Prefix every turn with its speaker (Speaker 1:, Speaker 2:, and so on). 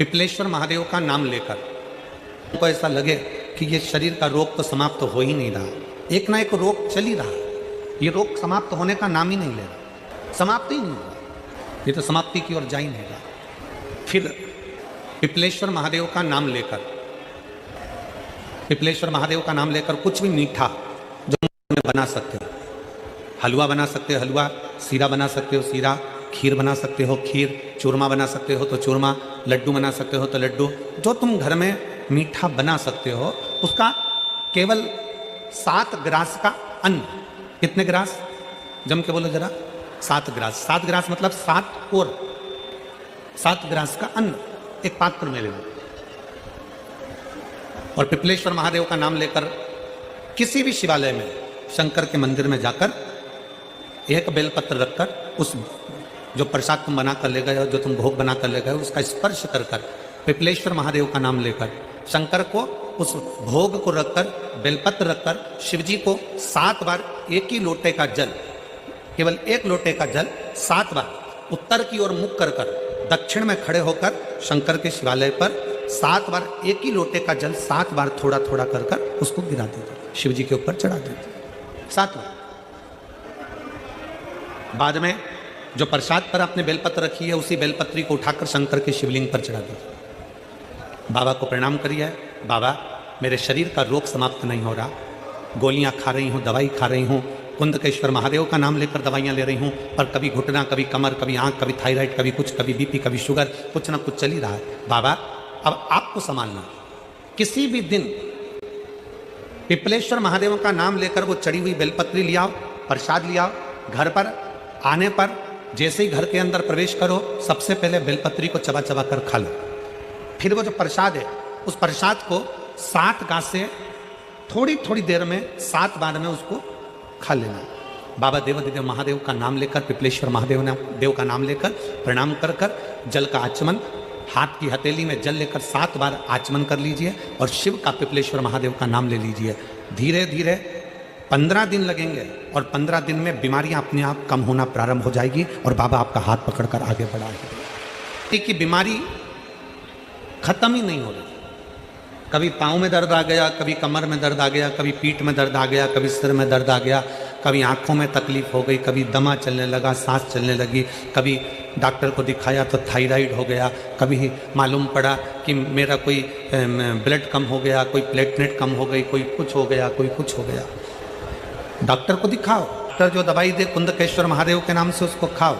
Speaker 1: पिपलेश्वर महादेव का नाम लेकर तो ऐसा लगे कि ये शरीर का रोग तो समाप्त हो ही नहीं रहा, एक ना एक रोग चल ही रहा, ये रोग समाप्त होने का नाम ही नहीं ले रहा, समाप्त ही नहीं हो रहा, ये तो समाप्ति की ओर जा ही नहीं रहा। फिर पिपलेश्वर महादेव का नाम लेकर, पिपलेश्वर महादेव का नाम लेकर कुछ भी मीठा जो में बना सकते हो, हलवा बना सकते हो हलवा, सीरा बना सकते हो सीरा, खीर बना सकते हो खीर, चूरमा बना सकते हो तो चूरमा, लड्डू बना सकते हो तो लड्डू, जो तुम घर में मीठा बना सकते हो उसका केवल 7 ग्रास का अन्न। कितने ग्रास? जम के बोलो जरा। 7 ग्रास। 7 ग्रास मतलब 7 ग्रास का अन्न एक पात्र में लेना। और पिपलेश्वर महादेव का नाम लेकर किसी भी शिवालय में, शंकर के मंदिर में जाकर एक बेलपत्र रखकर उस जो प्रसाद तुम बना कर ले गए हो, जो तुम भोग बना कर ले गए हो, उसका स्पर्श कर कर पिपलेश्वर महादेव का नाम लेकर शंकर को उस भोग को रखकर, बेलपत्र रखकर शिवजी को 7 बार एक ही लोटे का जल, केवल एक लोटे का जल 7 बार उत्तर की ओर मुख कर कर दक्षिण में खड़े होकर शंकर के शिवालय पर 7 बार एक ही लोटे का जल 7 बार थोड़ा थोड़ा कर कर उसको गिरा दीजिए, शिवजी के ऊपर चढ़ा दीजिए 7 बार। बाद में जो प्रसाद पर आपने बेलपत्र रखी है उसी बेलपत्री को उठाकर शंकर के शिवलिंग पर चढ़ा दीजिए। बाबा को प्रणाम करिए, बाबा मेरे शरीर का रोग समाप्त नहीं हो रहा, गोलियां खा रही हूँ, दवाई खा रही हूँ, कुंदकेश्वर महादेव का नाम लेकर दवाइयाँ ले रही हूँ, पर कभी घुटना, कभी कमर, कभी आँख, कभी थायराइड, कभी कुछ, कभी बीपी, कभी शुगर, कुछ ना कुछ चल ही रहा है। बाबा अब आपको संभालना। किसी भी दिन पिपलेश्वर महादेव का नाम लेकर वो चढ़ी हुई बेलपत्री लियाओ, प्रसाद लियाओ, घर पर आने पर जैसे ही घर के अंदर प्रवेश करो सबसे पहले बेलपत्री को चबा चबा कर खा लो। फिर वो जो प्रसाद है उस प्रसाद को 7 गांठ से थोड़ी थोड़ी देर में 7 बार में उसको खा लेना। बाबा देवाधिदेव महादेव का नाम लेकर, पिपलेश्वर महादेव देव का नाम लेकर प्रणाम कर कर जल का आचमन, हाथ की हथेली में जल लेकर 7 बार आचमन कर लीजिए और शिव का, पिपलेश्वर महादेव का नाम ले लीजिए। धीरे धीरे 15 दिन लगेंगे और 15 दिन में बीमारियां अपने आप कम होना प्रारंभ हो जाएगी और बाबा आपका हाथ पकड़कर आगे बढ़ाएंगे। कि बीमारी खत्म ही नहीं हो रही, कभी पाँव में दर्द आ गया, कभी कमर में दर्द आ गया, कभी पीठ में दर्द आ गया, कभी सिर में दर्द आ गया, कभी आंखों में तकलीफ हो गई, कभी दमा चलने लगा, सांस चलने लगी, कभी डॉक्टर को दिखाया तो थायराइड हो गया, कभी मालूम पड़ा कि मेरा कोई ब्लड कम हो गया, कोई प्लेटलेट कम हो गई, कोई कुछ हो गया, कोई कुछ हो गया। डॉक्टर को दिखाओ, डॉक्टर जो दवाई दे कुंदकेश्वर महादेव के नाम से उसको खाओ।